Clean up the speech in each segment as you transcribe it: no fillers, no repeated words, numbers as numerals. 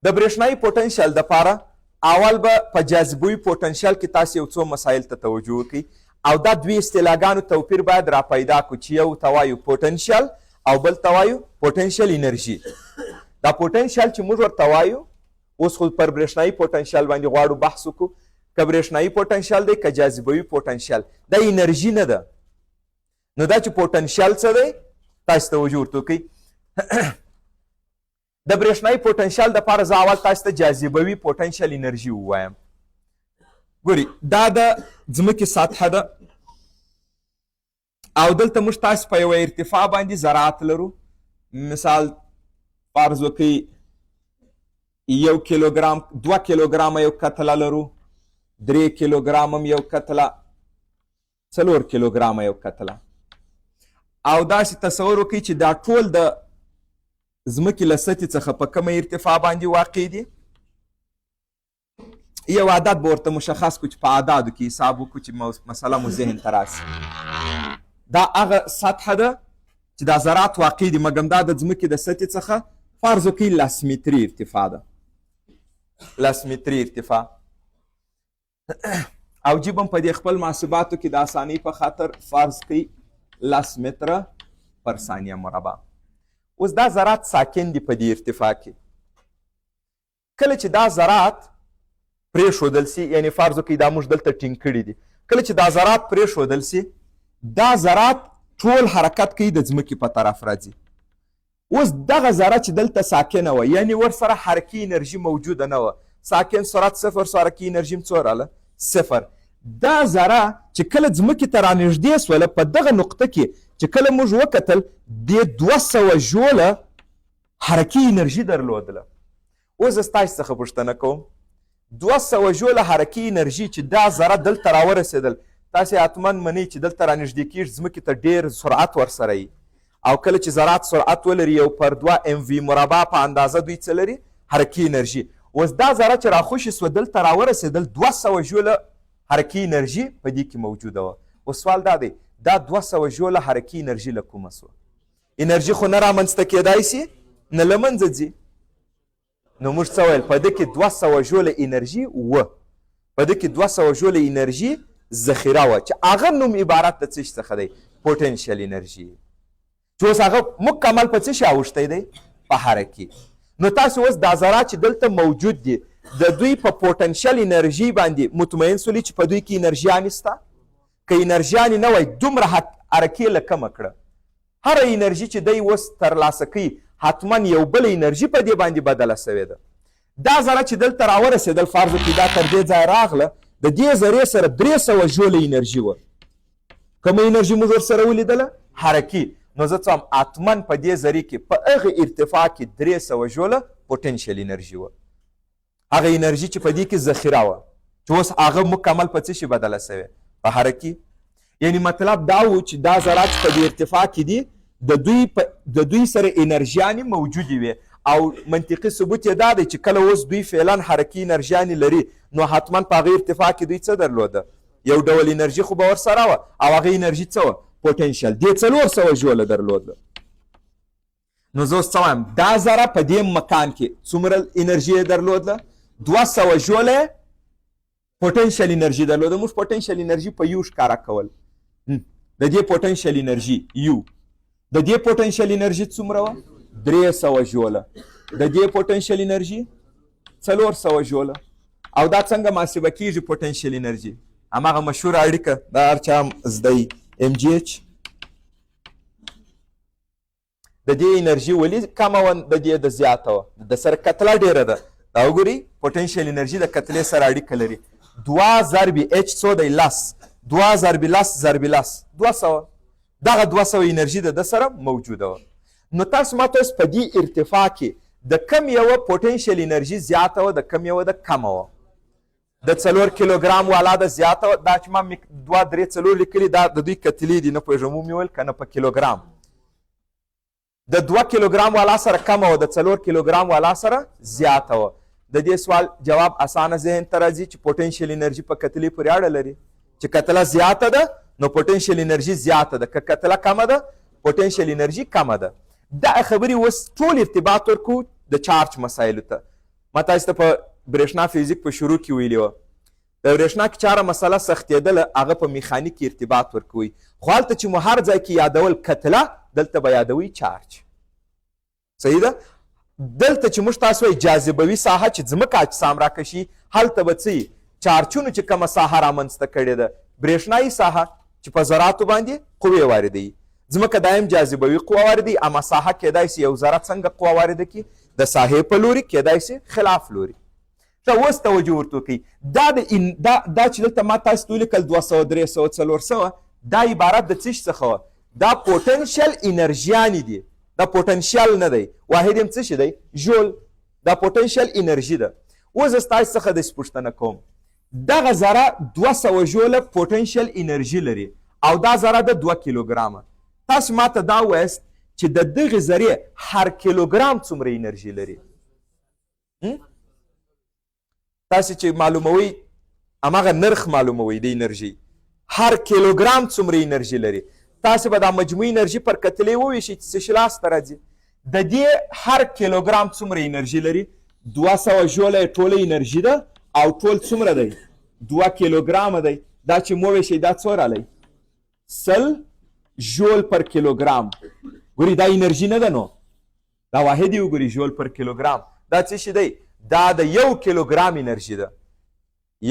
د برېښنایي پوټنشیل دپاره اول به په جاذبوي پوټنشیل کې تاسو یو څو مسایل ته توجه وکړئ او دا دوی اصطلاحګانو توپیر باید را پیدا کړو چې یو ته وایو پوټنشیل او بل ته وایو پوټنشیل انرژي. دا پوټنشیل چې موږ ورته وایو اوس خو پر برېښنایي پوټنشیل باندې غواړو بحث وکړو. که برېښنایي پوټنشیل دی که جاذبوي پوټنشیل دا انرژي نه ده. نو دا چې پوټنشیل څه دی تاسو توجه ورته وکړئ. د برېښنایي پوټنشیل دپاره زه اول تاسو ته جاذبوي پوټنشیل انرژي ووایم. ګوري دا د ځمکې سطحه ده او دلته موږ تاسو په یوه ارتفاع باندې ذرات لرو. مثال فرض وکړئ 1 کیلوګرام 2 کیلوګرامه یو کتله لرو، 3 کیلوګرام هم یو کتله، 4 کیلوګرامه یو کتله. او داسې تصور وکړئ چې دا ټول د ځمکې له سطحې څخه په کومه ارتفاع باندې واقع دي. یو عدد به ورته مشخص کړو چې په اعدادو کې حساب وکړو چې مسله مو ذهن ته راسي. دا هغه سطحه ده چې دا ذرات واقع دي مګم دا د ځمکې د سطحې څخه فرض وکړئ 10 متري ارتفاع ده. 10 متري ارتفاع او جیب هم په دې خپل محاسباتو کې د اسانۍ په خاطر فرض کړئ 10 متره پر ثانیه مربع. اوس دا ذرات ساکن دي په دې ارتفاع کې. کله چې دا ذرات پرېښودل سي یعنې فرض وکړئ دا موږ دلته ټینګ کړي دي، کله چې دا ذرات پرېښودل سي دا ذرات ټول حرکت کوي د ځمکې په طرف راځي. اوس دغه ذره چې دلته ساکنه وه یعنې ورسره حرکي انرژي موجوده نه وه، ساکن سرعت 0 حرکي انرژي هم څو راله 0. دا ذره چې کله ځمکې ته رانږدې سوله په دغه نقطه کې چې کله موږ وکتل د 200 ژوله حرکي انرژي درلودله. اوس زه ستاسو څخه پوښتنه کوم 200 ژوله حرکي انرژي چې دا ذره دلته راورسېدل تاسې حتما منئ چې دلته رانږدې کېږي ځمکې ته ډېر سرعت ورسره وي او کله چې ذرات سرعت ولري یو پر 2 MV مربع په اندازه دوی څه لري حرکي انرژي. اوس دا ذره چې راخوشې سوه دلته راورسېدل 200 ژوله حرکي انرژي په دې کې موجوده وه. اوس سوال دا دی دا 200 ژوله حرکي انرژي له کومه سوه؟ انرژي خو نه رامنځته کېدای سي نه له منځه ځي. نو موږ څه ویل په دې کې 200 ژوله انرژي وه، په دې کې 200 ژوله انرژي ذخیره وه چې هغه نوم عبارت د څه شي څخه دی پوټنشیل انرژي چې اوس هغه مکمل په څه شي اوښتی دی په حرکي. نو تاسو اوس دا ذرات چې دلته موجود دي د دوی په پوټنشیل انرژي باندې مطمئن سولي چې په دوی کې انرژیانې شته؟ که انرژیانې نه وای دومره حرکي یې له کمه کړه. هره انرژي چې دی اوس ترلاسه کوي حتما یو بل انرژي په دې باندې بدله سوې ده. دا ذره چې دلته راورسېدل فرض وکړئ دا تر دې ځایه راغله د دې ذرې سره 300 ژوله انرژي وه. کومه انرژي موږ ورسره ولیدله؟ حرکي. نو زه څه وایم حتما په دې ذرې کې په هغه ارتفاع کې 300 ژوله پوټنشیل انرژي وه. هغه انرژي چې په دې کې ذخیره وه چې اوس هغه مکمل په څه شي بدله سوې په حرکي. یعنی مطلب دا و چې دا ذرات په دې ارتفاع کې دي د دوی سره انرژیانې موجودې وي او منطقي ثبوت یې دا دی چې کله اوس دوی فعلا حرکي انرژیانې لري نو حتما په هغې ارتفاع کې دوی څه درلوده یو ډول انرژي خو به ورسره وه او هغه انرژي څه وه پوټنشیل. دې 400 ژوله درلوده. نو زه اوس څه وایم دا ذره په دې مکان کې څومره انرژي یې درلوده 200 ژوله پوټنشیل انرژي درلوده. موږ پوټنشیل انرژي په یو ښکاره کول د دې پوټنشیل انرژي یو د دې پوټنشیل انرژي څومره وه 300 ژوله د دې پوټنشیل انرژي 400 ژوله. او دا څنګه محاسبه کیږي پوټنشیل انرژي؟ هماغه مشهوره اړیکه دا هر چا هم زده یي MGH. د دې انرژي ولې کمه وه د دې د زیاته وه د سره کتله ډېره ده. دا وګورئ پوټنشیل انرژي د کتلې سره اړیکه لري. 2 ضرب H څو دی 10 2 ضرب 10 ضرب 10 200 دغه 200 انرژي د سره موجوده وه. نو تاسو ماته اوس په دې ارتفاع کې د کم یوه پوټنشیل انرژي زیاته وه د کم یوه د کمه وه. د 4 کیلوګرام والا د زیاته وه دا چې ما 2 3 4 لیکلي دا د دوی کتلې دي نه پوهېږم ومې ویل که نه په کیلوګرام. د 2 کیلوګرام والا سره کمه وه د 4 کیلوګرام والا سره زیاته وه. د دې سوال جواب اسانه ذهن ته راځي چې پوټنشیل انرژي په کتلې پورې اړه لري. چې کتله زیاته ده نو پوټنشیل انرژي زیاته ده، که کتله کمه ده پوټنشیل انرژي کمه ده. دا خبرې اوس ټول ارتباط ورکو د چارج مسایلو ته. ما تاسو ته په برېښنا فزیک په شروع کې ویلي وه د برېښنا کې چاره مسله سختېدله هغه په میخانیک کې ارتباط ورکوي خو هلته چې مو هر ځای کې یادول کتله دلته به یادوي چارج صحیح ده دلته چې موږ تاسو وایي جاذبوي ساحه چې ځمکه اجسام راکشي هلته به څه چارجونو چې کومه ساحه رامنځته کړې ده برېښنایي ساحه چې په ذراتو باندې قوې واردوي ځمکه دایم جاذبوي قوه واردوي اما ساحه کیدای شي یو ذره څنګه قوه وارده کړي د ساحې په لوري کیدای شي خلاف لوري ښه اوس توجه ورته وکړئ دا چې دلته ما تاسو ته ولیکل 200 300 400 دا عبارت د څه څخه وه دا پوټنشیل انرژیانې دي دا پوټنشیل نه دی واحد یې څه شی دی ژول دا پوټنشیل انرژي ده اوس زه ستاسو څخه داسې پوښتنه کوم دغه ذره 200 ژوله پوټنشیل انرژي لري او دا ذره د 2 کیلوګرامه تاسو ماته دا وایست چې د دغې ذرې هر کیلوګرام څومره انرژي لري تاسو چې معلوموئ هماغه نرخ معلوموئ د انرژي هر کیلوګرام څومره انرژي لري تاسو به دا مجموعي انرژي پر کتلې وویشئ چې څه شي لاسته راځي د دې هر کیلوګرام څومره انرژي لري 200 ژوله ټوله انرژي ده او ټول څومره دی 2 کیلوګرامه دی دا چې مو ویشئ دا څو رالی 100 ژول پر کیلوګرام ګوري دا انرژي نه ده نو دا واحد یې وګوري ژول پر کیلوګرام دا څه شي دی دا د 1 کیلوګرام انرژي ده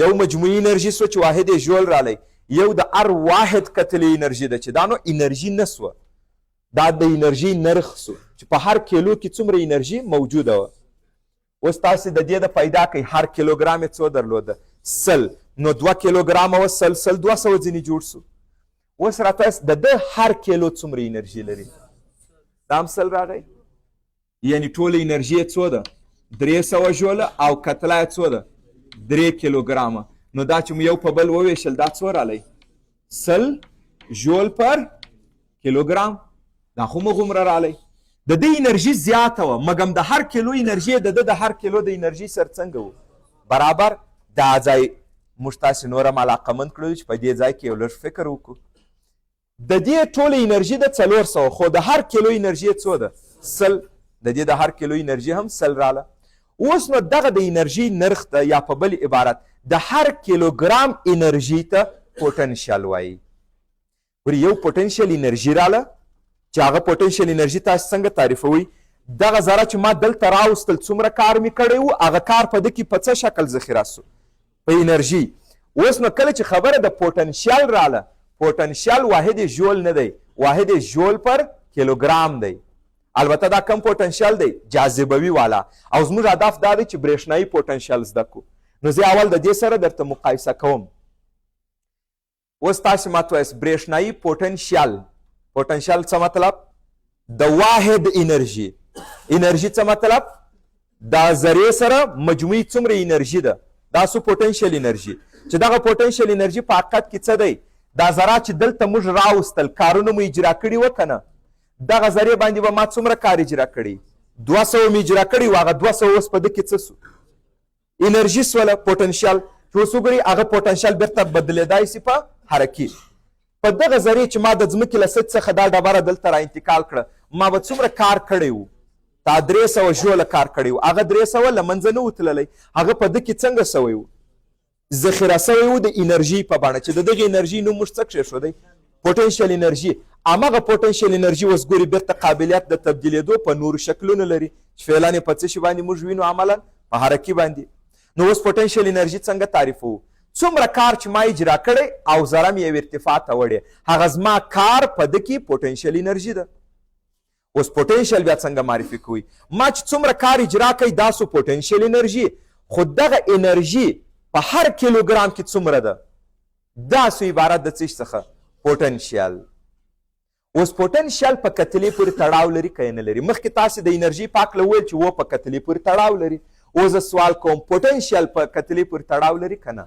یو مجموعي انرژي سوه چې واحد یې ژول رالی یو د هر واحد کتلې انرژي ده چې دا نو انرژي نه سوه دا د انرژي نرخ سو چې په هر کیلو کې څومره انرژي موجوده وه اوس تاسو د دې د پیدا کوي هر کیلوګرام یې څو درلوده 100 نو 2 کیلوګرامه وه 100 200 ځینې جوړ سو اوس راته د ده هر کیلو څومره انرژي لري دا هم 100 راغی یعنې ټوله انرژي یې څو ده 300 ژوله او کتله یې څو ده 3 کیلوګرامه نو دا چې مو یو په بل وویشل دا څو رالی 100 ژول پر کیلوګرام دا خو مو غومره رالی د دې انرژي زیاته وه مګم د هر کیلو انرژي د ده د هر کیلو د انرژي سر څنګه و برابر دا ځای موږ تاسې نور هم علاقمند کړو چې په دې ځای کې یو لږ فکر وکړو د دې ټوله انرژي د 400 خو د هر کیلو انرژي څو ده 100 د دې د هر کیلو انرژي هم 100 راله اوس نو دغه د انرژي نرخ ته یا په بل عبارت د هر کیلوګرام انرژي ته پوټنشیل وایي ګورې یو پوټنشیل انرژي راله چې هغه پوټنشیل انرژي تاسو څنګه تعریفوئ دغه ذره چې ما دلته راوستل څومره کار مې کړی و هغه کار په ده کې په څه شکل ذخیره سو په انرژي اوس نو کله چې خبره د پوټنشیل راله پوټنشیل واحد ژول نه دی واحد ژول پر کیلوګرام دی البته دا کم پوټنشیل دی جاذبوي والا او زموږ هدف دا دی چې برېښنایي پوټنشیل زده کړو نو زه اول د دې سره درته مقایسه کوم اوس تاسو ماته وایاست برېښنایي پوټنشیل څه مطلب د واحد انرژي څه مطلب دا ذرې سره مجموعي څومره انرژي ده دا سو پوټنشیل انرژي چې دغه پوټنشیل انرژي په حقیقت کې څه دی دا ذره چې دلته موږ راوستل کارونه مو اجرا کړي و که نه دغه ذرې باندې به ما څومره کار اجرا کړي 200 مې اجرا کړي و هغه 200 اوس په ده کې څه سو انرژي سوله پوټنشیل چې اوس وګورئ هغه پوټنشیل بیرته بدلېدای شي په حرکي په دغه ذرې چې ما د ځمکې له سطح څخه دا ډبره دلته را انتقال کړه ما به څومره کار کړی و تا 300 ژوله کار کړی و هغه 300 له منځه نه وتللی هغه په ده کې څنګه سوی و ذخیره سوی و د انرژي په بڼه چې د دغې انرژي نوم موږ څه کښېښودی پوټنشیل انرژي هماغه پوټنشیل انرژي اوس ګوري بیرته قابلیت د تبدیلېدو په نورو شکلونو لري چې فعلا یې په څه شي باندې موږ وینو عملا په حرکي باندې نو اوس پوټنشیل انرژي څنګه تعریفوو څومره کار چې ما اجرا کړی او ذره مې یو ارتفاع ته وړې هغه زما کار په ده کې پوټنشیل انرژي ده اوس پوټنشیل بیا څنګه معرفي کوئ ما چې څومره کار اجرا کوي دا سو پوټنشیل انرژي خو دغه انرژي په هر کیلوګرام کې څومره ده دا سو عبارت د څه څخه پوټنشیل اوس پوټنشیل په کتلې پورې تړاو لري که نه لري مخکې تاسې د انرژي په هکله وویل چې و په کتلې پورې تړاو لري اوس زه سوال کوم پوټنشیل په کتلې پورې تړاو لري که نه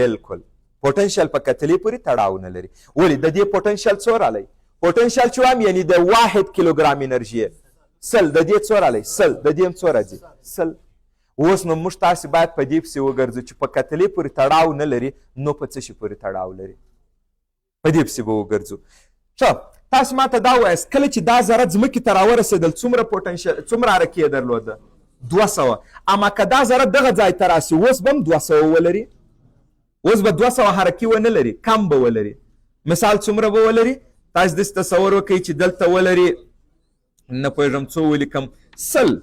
بالکل پوټنشیل په کتلې پورې تړاو نه لري ولې د دې پوټنشیل څو رالی پوټنشیل چې وایم یعنې د 1 کیلوګرام انرژي 100 د دې څو رالی 100 د دې هم څو راځي 100 اوس نو موږ تاسې باید په دې پسې وګرځو چې په کتلې پورې تړاو نه لري نو په څه شي پورې تړاو لري په دې پسې به وګرځو ښه تاسو ماته دا وایاست کله چې دا ذره ځمکې ته راورسېدل څومره حرکي یې درلوده 200. اما که دا ذره دغه ځای ته راسي اوس به هم 200 ولري، اوس به 200 حرکي ونه لري، کم به ولري. مثال څومره به ولري؟ تاسو داسې تصور وکړئ چې دلته ولري نه پوهېږم څو ولیکم 100.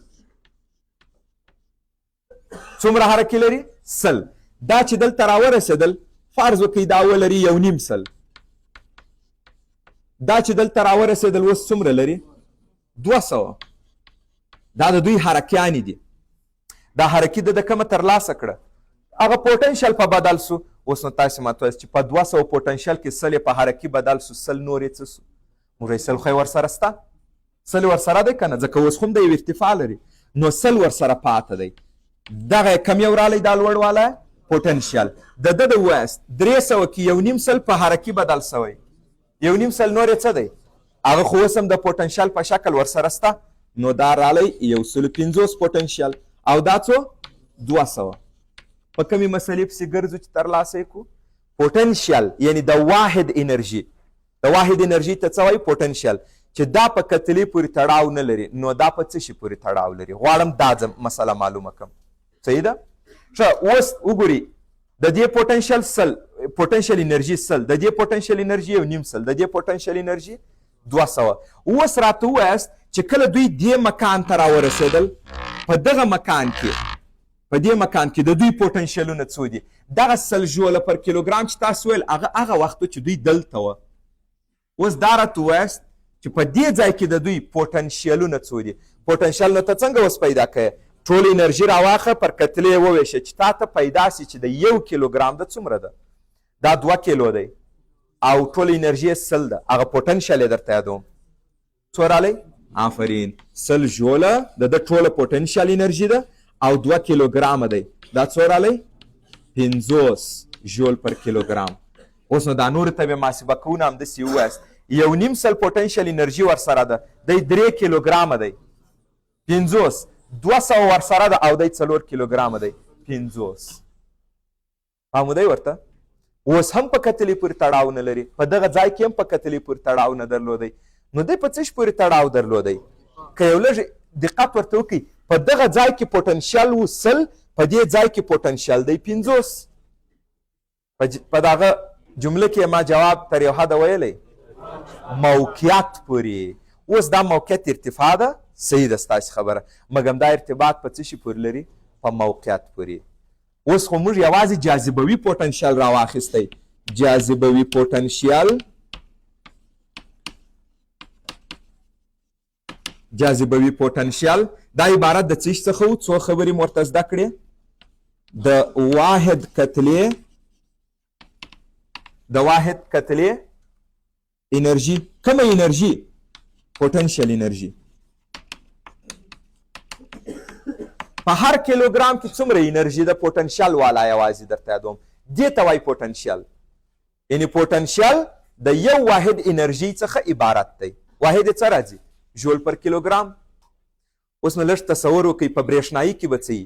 څومره حرکي لري؟ 100. دا چې دلته راورسېدل فرض وکړئ دا ولري 1.5. دا چې دلته راورسېدل اوس څومره لري؟ 200. دا د دوی حرکیانې دي. دا حرکي د کومه ترلاسه کړه؟ هغه پوټنشیل په بدل سو. اوس نو تاسې ماته وایاست چې په 200 پوټنشیل کې 100 په حرکي بدل سو، 100 نور یې څه سو؟ موږ یې 100 خو یې ورسره شته، 100 ورسره دی که نه؟ ځکه اوس خو هم د یو ارتفاع لري، نو 100 ورسره پاته دی. دغه کم یو رالی دا لوړ والی پوټنشیل. د ده د وایاست 300 کې 1.5 په حرکي بدل سوی، 1.5 نور یې څه دی؟ هغه خو اوس هم د پوټنشیل په شکل ورسره شته، نو دا رالی 150 پوټنشیل او دا څو؟ 200. په کومې مسلې پسې ګرځو چې ترلاسه یې کړو؟ پوټنشیل یعنی د واحد انرژي. د واحد انرژي ته څه وایي؟ پوټنشیل. چې دا په کتلې پورې تړاو نه لري، نو دا په څه شي پورې تړاو لري؟ غواړم دا مسله معلومه کړم. صحیح ده؟ ښه اوس وګورئ د دې پوټنشیل 100 پوټنشیل انرژي 100، د دې پوټنشیل انرژي 1.5، د دې پوټنشیل انرژي 200. اوس راته ووایاست چې کله دوی دې مکان ته راورسېدل، په دغه مکان کې په دې مکان کې د دوی پوټنشیلونه څو دي؟ دغه 100 جوله پر کیلوګرام چې تاسو ویل هغه وخت چې دوی دلته وه. اوس دا راته ووایاست چې په دې ځای کې د دوی پوټنشیلونه څو دي؟ پوټنشیل نو ته څنګه اوس پیدا کوې؟ ټول انرژي راواخه پر کتلې وویشه چې تا ته پیدا سي چې د 1 کیلوګرام د څومره ده؟ دا 2 کیلو دی او ټول انرژي 100 ده. هغه پوټنشیل یې درته یادوم څو رالی؟ آفرین 100 جوله د ده ټوله پوټنشیل انرژي ده او 2 کیلوګرامه دی. دا څو رالی؟ 50 جول پر کیلوګرام. اوس نو دا نورو ته بیا محاسبه کوونه همداسې ووایاست 1.5 پوټنشیل انرژي ورسره ده، دی 3 کیلوګرامه دی، 50 200 ورسره ده او دی 4 کیلوګرامه دی، 50. فهمو دی ورته؟ اوس هم په کتلې پورې تړاو نه لري، په دغه ځای کې هم په کتلې پورې تړاو نه درلودی، نو دی په څه پورې تړاو درلودی؟ که یو لږ دقت ورته وکړئ، په دغه ځای کې پوټنشیل و 100، په دې ځای کې پوټنشیل دی 50. په دغه جمله کې ما جواب تر یو حده ویلی موقعیت پورې. اوس دا موقعیت ارتفاع ده، صحیح ده ستاسې خبره، مګم دا ارتباط په څه شي پورې لري؟ په موقعیت پورې. اوس خو موږ یوازې جاذبوي پوټنشیل راواخیستی، جاذبوي پوټنشیل جاذبوي پوټنشیل دا عبارت د څه څخه و؟ څو خبرې مو ورته زده کړې؟ د واحد کتلې انرژي. کومه انرژي؟ پوټنشیل انرژي. په هر کیلوګرام کې څومره انرژي ده؟ پوټنشیل والا یوازې درته یادوم، دې ته وایي پوټنشیل. یعنې پوټنشیل د یو واحد انرژي څخه عبارت دی. واحد یې څه راځي؟ جول پر کیلوګرام. اوس نو لږ تصور وکړئ په برېښنایي کې به څه وي؟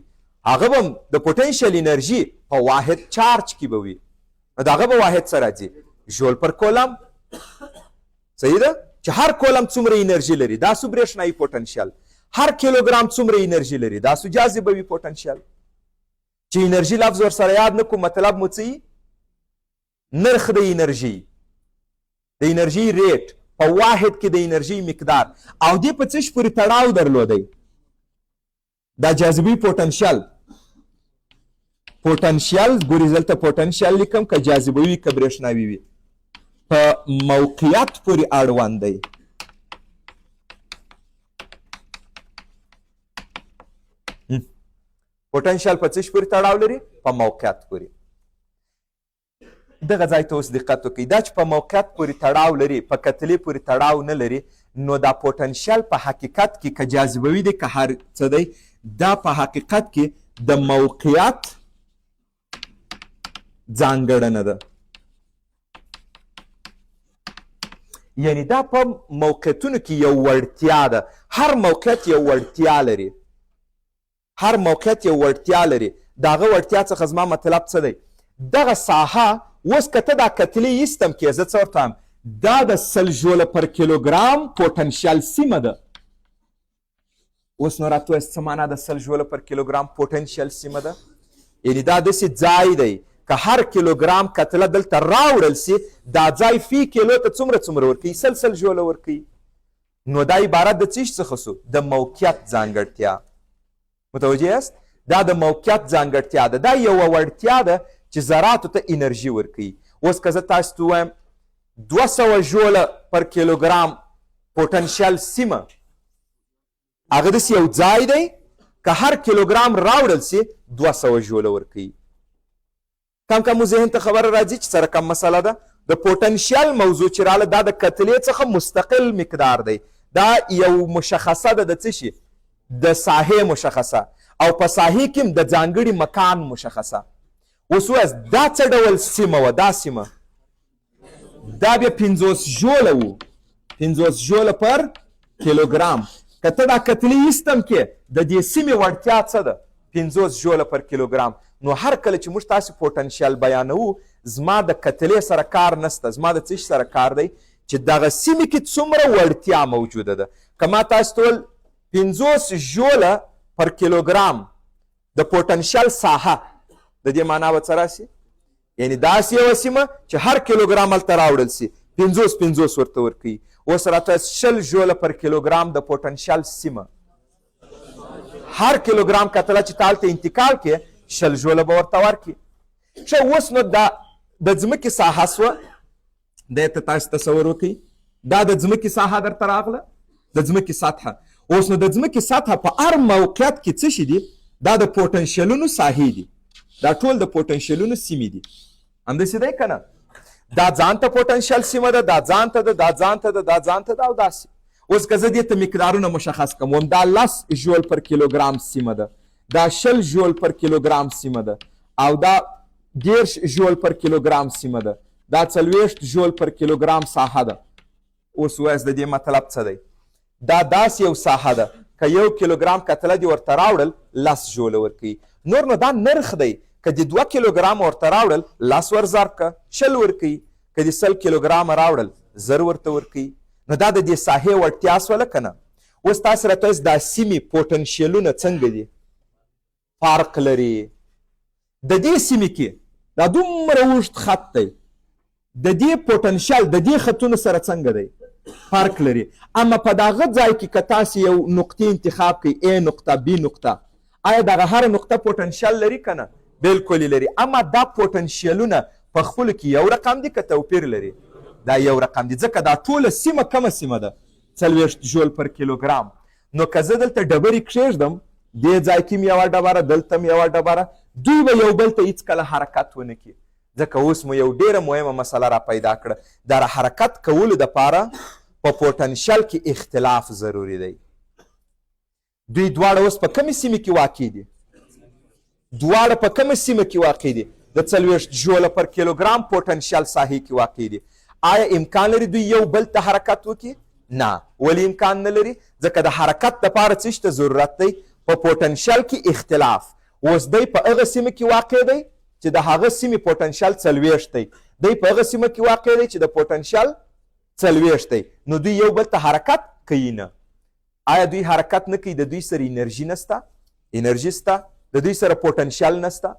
هغه به د پوټنشیل انرژي په واحد چارج کې به وي، نو د هغه به واحد څه راځي؟ جول پر کولم. صحیح ده؟ چې هر کولم څومره انرژي لري دا سو برېښنایي پوټنشیل، هر کیلوګرام څومره انرژي لري دا سو جاذبوي پوټنشیل. چې انرژي لفظ ورسره یاد نه کړو مطلب مو څه وي؟ نرخ د انرژي، د انرژي ریټ په واحد کې د انرژي مقدار، او دې په څه پورې تړاو درلودی؟ دا جاذبي پوټنشیل. پوټنشیل ګورئ دلته پوټنشیل لیکم، که جاذبوي که برېښناوي وي، په موقعیت پورې اړوند دی. پوټنشیل په څه پورې تړاو لري؟ په موقعیت پورې. دغه ځای ته اوس دقت وکړئ، دا چې په موقعیت پورې تړاو لري، په کتلې پورې تړاو نه لري، نو دا پوټنشیل په حقیقت کې که جاذبوي دی که هر څه دی، دا په حقیقت کې د موقعیت ځانګړنه ده. یعنی دا په موقعیتونو کې یو وړتیا ده. هر موقعیت یو وړتیا لري، هر موقعیت یو وړتیا لري. د هغه وړتیا څخه زما مطلب څه دی؟ دغه ساحه اوس که ته دا کتلې ایستم کې زه څه ورته وایم؟ دا د 100 جوله پر کیلوګرام پوټنشیل سیمه ده. اوس نو راته وایاست څه معنا ده 100 جوله پر کیلوګرام پوټنشیل سیمه ده؟ یعنې دا داسې ځای دی که هر کیلوګرام کتله دلته راوړل سي دا ځای فی کیلو ته څومره ورکوي؟ 100 جوله ورکوي. نو دا عبارت د څه څخه سو؟ د موقعیت ځانګړتیا. متوجه یاست؟ دا د موقعیت ځانګړتیا ده. دا یوه وړتیا ده چې ذراتو ته انرژي ورکوي. اوس که زه تاسو ته ووایم 200 جوله پر کیلوګرام پوټنشیل سیمه، هغه داسې یو ځای دی که هر کیلوګرام راوړل سي 200 جوله ورکوي. کم مو ذهن ته خبره راځي چې سره کم مسله ده. د پوټنشیل موضوع چې راله دا د کتلې څخه مستقل مقدار دی. دا یو مشخصه ده د څه شي؟ د ساحې مشخصه، او په ساحې کې هم د ځانګړي مکان مشخصه. اوس وایاست دا څه ډول سیمه وه؟ دا سیمه دا بیا 50 جوله وو، 50 جوله پر کیلوګرام. که ته دا کتلې ایستم کې د دې سیمې وړتیا څه ده؟ 50 جوله پر کیلوګرام. نو هر کله چې موږ تاسو پوټنشیل بیانوو زما د کتلې سره کار نسته، زما د څه سره کار دی چې دغه سیمې کې څومره وړتیا موجوده ده. که ما تاسو ته ویل 50 جوله پر کیلوګرام د پوټنشیل ساحه، د دې معنا به څه راسي؟ یعنې داسې یوه سیمه چې هر کیلوګرام هلته راوړل سي 50 ورته ورکوي. اوس راته 20 جوله پر کیلوګرام د پوټنشیل سیمه، هر کیلوګرام کتله چې تا هلته انتقال کې 20 جوله به ورته ورکړي. ښه اوس نو دا د ځمکې ساحه سوه، دی ته تاسو تصور وکړئ دا د ځمکې ساحه درته راغله، د ځمکې سطحه. اوس نو د ځمکې سطحه په هر موقعیت کې څه شي دي؟ دا د پوټنشیلونو ساحې دي، دا ټول د پوټنشیلونو سیمې دي. همداسې دی که نه؟ دا ځان ته پوټنشیل سیمه ده، دا ځان ته ده، دا ځان ته ده، دا ځان ته ده، او داسې. اوس که زه دې ته مقدارونه مشخص کړم، وم دا 10 جول پر کیلوګرام سیمه ده، دا 20 جول پر کیلوګرام سیمه ده، او دا 30 جول پر کیلوګرام سیمه ده، دا 40 جول پر کیلوګرام ساحه ده. اوس وایاست د دې مطلب څه دی؟ دا داسې یو ساحه ده که 1 کیلوګرام کتله دې ورته راوړل 10 جوله ورکوي. نور نو دا نرخ دی. که دې 2 کیلوګرام ورته راوړل 10 ور ضرب که 20 ورکوي. که دې 100 کیلوګرام راوړل 1000 ورته ورکوي. نو دا د دې ساحې وړتیا سوله که نه؟ اوس تاسو راته وایاست دا سیمې پوټنشیلونه څنګه دي؟ فرق لري. د دې سیمې کې دا دومره اوږد خط دی، د دې پوټنشیل د دې خطونو سره څنګه دی؟ فرق لري. اما په دغه ځای کې که تاسو یو نقطې انتخاب کړئ، A نقطه B نقطه، آیا دغه هره نقطه پوټنشیل لري که نه؟ بالکل لري. اما دا پوټنشیلونه په خپلو کې یو رقم دي که توپیر لري؟ دا یو رقم دي، ځکه دا ټوله سیمه کومه سیمه ده؟ 40 جول پر کیلوګرام. نو که زه دلته ډبرې کښېږدم، دې ځای کې م یوه ډبره، دلته م یوه ډبره، دوی به یو بل ته هېڅکله حرکت ونه کړي. ځکه اوس مو یو ډېره مهمه مسله را پیدا کړه. د حرکت کولو دپاره په پوټنشیل کې اختلاف ضروري دی. دوی دواړه اوس په کومې سیمې کې واقع دي؟ دواړه په کومه سیمه کې واقع دي؟ د 40 جوله پر کیلوګرام پوټنشیل ساحې کې واقع دي. آیا امکان لري دوی یو بل ته حرکت وکړي؟ نه. ولې امکان نه لري؟ ځکه د حرکت دپاره څه ته ضرورت دی؟ په پوټنشیل کې اختلاف. اوس دی په هغه سیمه کې واقع دی چې د هغه سیمې پوټنشیل 40 دی، دی په هغه سیمه کې واقع دی چې د پوټنشیل 40 دی. نو دوی یو بل ته حرکت کوي نه. آیا دوی حرکت نه کوي؟ د دوی سره انرژي نسته؟ انرژي سته. د دوی سره پوټنشیل نسته،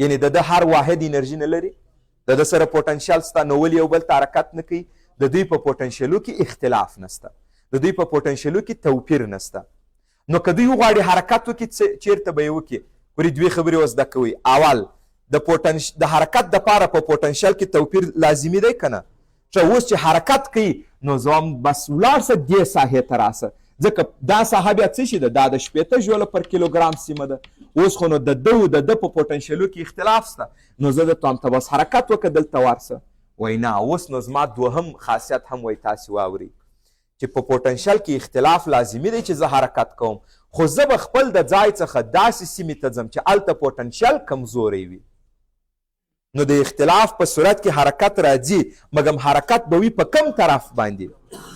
یعنی د هر واحد انرژي نه لري، د سره پوټنشیل سته. نو ولې یو بل ته حرکت نه کوي؟ د دوی په پوټنشیلو کې اختلاف نسته، د دوی په پوټنشیلو کې توپیر نسته. نو که دوی وغواړي حرکت وکړي، چیرته به یې وکړي؟ ګورې دوې خبرې اوس زده کوئ. اول د حرکت دپاره په پوټنشیل کې توپیر لازمي دی که نه؟ ښه، اوس چې حرکت کوي نو زه هم بس ولاړ شه دې ساحې ته راسه، ځکه دا ساحه بیا څه شي ده؟ دا د 80 جوله پر کیلوګرام سیمه ده. اوس خو نو د ده او د ده په پوټنشیلو کې اختلاف شته. نو زه درته وایم ته بس حرکت وکړه دلته ورسه. وایي نه. اوس نو زما دوهم خاصیت هم وایي تاسې واورئ چې په پوټنشیل کې اختلاف لازمي دی چې زه حرکت کوم، خو زه به خپل د ځای څخه داسې سیمې ته ځم چې هلته پوټنشیل کمزوری وي. نو د اختلاف په صورت کې حرکت راځي، مګم حرکت به وي په کم طرف باندې؟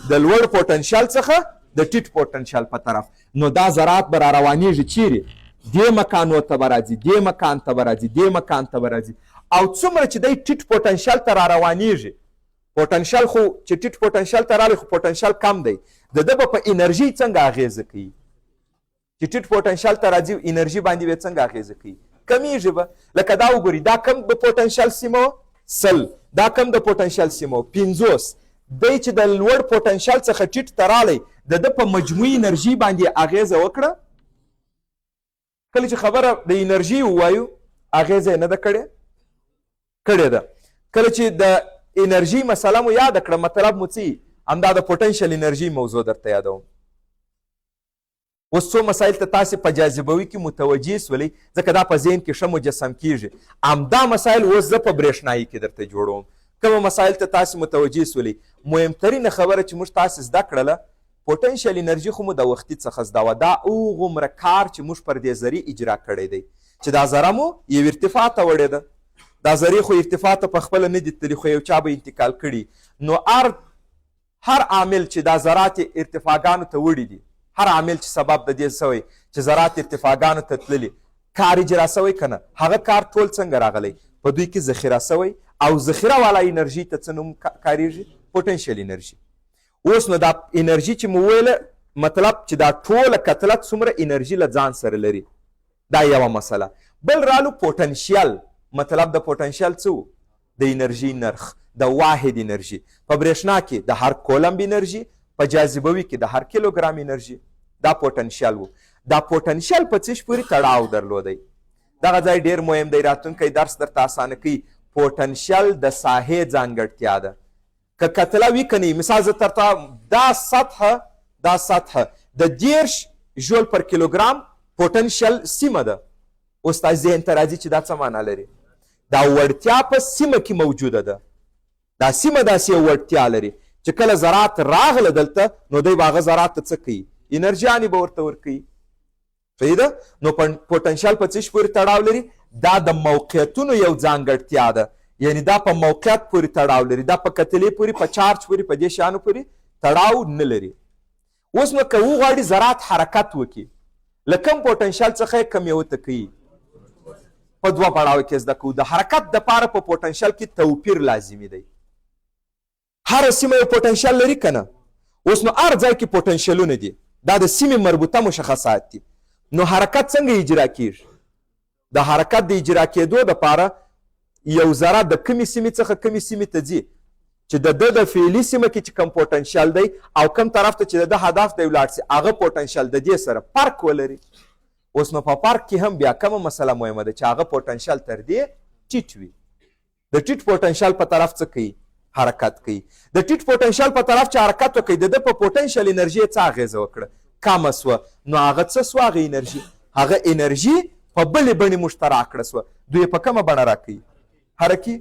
د لوړ پوټنشیل څخه د ټیټ پوټنشیل په طرف. نو دا ذرات به را روانېږي چیرې؟ دې مکانو ته به راځي، دې مکان ته به راځي، دې مکان ته به راځي. او څومره چې دی ټیټ پوټنشیل ته را روانېږي، پوټنشیل خو چې ټیټ پوټنشیل ته راغلی خو پوټنشیل کم دی، د ده به په انرژۍ څنګه اغېزه کوي؟ چې ټیټ پوټنشیل ته راځي انرژي باندې به څنګه اغېزه کوي کمیږي به لکه دا وګورئ دا کم د پوټنشیل سیمه 100 دا کم د پوټنشیل سیمه 50 دی چې د لوړ پوټنشیل څخه ټیټ ته رالی د ده په مجموعي انرژي باندې اغېزه وکړه کله چې خبره د انرژي ووایو اغېزه یې نه ده کړې ده کله چې د انرژي مسله مو یاده کړه مطلب مو څه همدا د پوټنشیل انرژي موضوع درته یادوم اوس څو مسایل ته تاسې په جاذبوي کې متوجه سولئ ځکه دا په ذهن کې ښه مجسم کیږي همدا مسایل اوس زه په برېښنایي کې درته جوړوم کومه مسایل ته تاسې متوجه سولئ مهمترینه خبره چې موږ تاسې زده کړله پوټنشیل انرژي خو مو د وختي څخه زده وه دا هغومره کار چې موږ پر دې ذرې اجرا کړی دی چې دا ذره مو یو ارتفاع ته وړې ده دا ذرې خو ارتفاع ته په خپله نه دي تللي خو یو چا به انتقال کړي نو هر عامل چې دا ذرات ارتفاعګانو ته وړي دي هر عامل چې سبب د دې سوی چې ذرات ارتفاعګانو ته تللي کار اجرا سوی که نه هغه کار ټول څنګه راغلی په دوی کې ذخیره سوی او ذخیره والا انرژي ته څه نوم کاریږي پوټنشیل انرژي اوس نو دا انرژي چې مو ویله مطلب چې دا ټوله کتله څومره انرژي له ځان سره لري دا یوه مسله بل رالو پوټنشیل مطلب د پوټنشیل څه و د انرژي نرخ د واحد انرژي په برېښنا کې د هر کولمب انرژي په جاذبوي کې د هر کیلوګرام انرژي دا پوټنشیل و دا پوټنشیل په څه پورې تړاو درلودی دغه ځای ډېر مهم دی راتلونکی درس درته اسانه کوي پوټنشیل د ساحې ځانګړتیا ده که کتله وي که نه مثال زه درته دا سطحه د 10 ژول پر کیلوګرام پوټنشیل سیمه ده اوس تاسې ذهن ته راځي چې دا څه معنا لري دا وړتیا په سیمه کې موجوده ده دا سیمه داسې یو وړتیا لري چې کله ذرات راغله دلته نو دوی به هغه ذرات ته څه کوي انرژیانې به ورته ورکوي صحیح ده نو پوټنشیل په څه پورې تړاو لري دا د موقعیتونو یو ځانګړتیا ده یعنی دا په موقعیت پورې تړاو لري دا په کتلې پورې په چارج پورې په دې شیانو پورې تړاو نه لري اوس نو که وغواړي ذرات حرکت وکړي له کوم پوټنشیل څخه یې کم یې ورته کوي په دوه پړاو کې زده کوو د حرکت دپاره په پوټنشیل کې توپیر لازمي دی هره سیمه یو پوټنشیل لري که نه اوس نو هر ځای کې پوټنشیلونه دي دا د سیمې مربوطه مشخصات دي نو حرکت څنګه اجرا کیږي د حرکت د اجرا کېدو دپاره یو ذره د کمې سیمې څخه کمې سیمې ته ځي چې د ده د فعلي سیمه کې چې کم پوټنشیل دی او کم طرف ته چې د ده هدف دی ولاړ سي هغه پوټنشیل د دې سره فرق ولري اوس نو په فرق کې هم بیا کومه مسله مهمه ده چې هغه پوټنشیل تر دې ټیټ وي د ټیټ پوټنشیل په طرف څه کوي حرکت کوي د ټیټ پوټنشیل په طرف چې حرکت وکړي د ده په پوټنشیل انرژي څه اغېزه وکړه کمه سوه نو هغه څه سوه هغه انرژي په بلې بڼې موږ ته راکړه سوه دوی په کومه بڼه راکوي حرکي